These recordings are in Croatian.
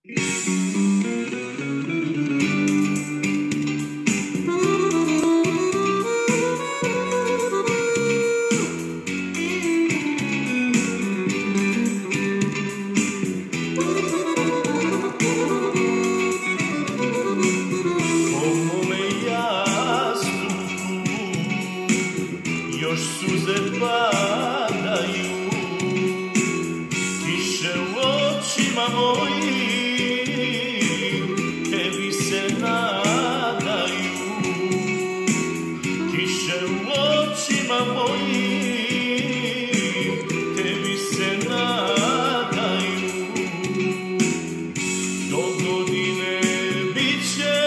Još suze padaju, kiše u očima mojim, tebi se nadaju. Kiše u očima mojim, tebi se nadaju. Do godine bit će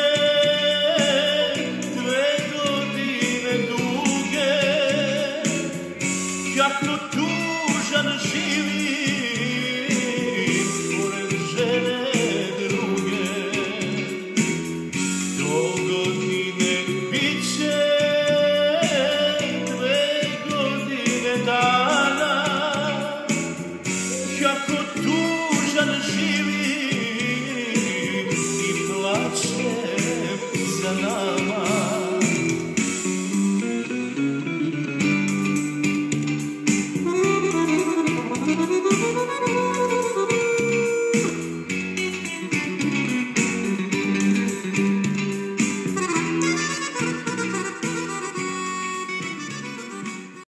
2 godine duge, kako tužan živim pored žene druge. Do godine bit će 2 godine da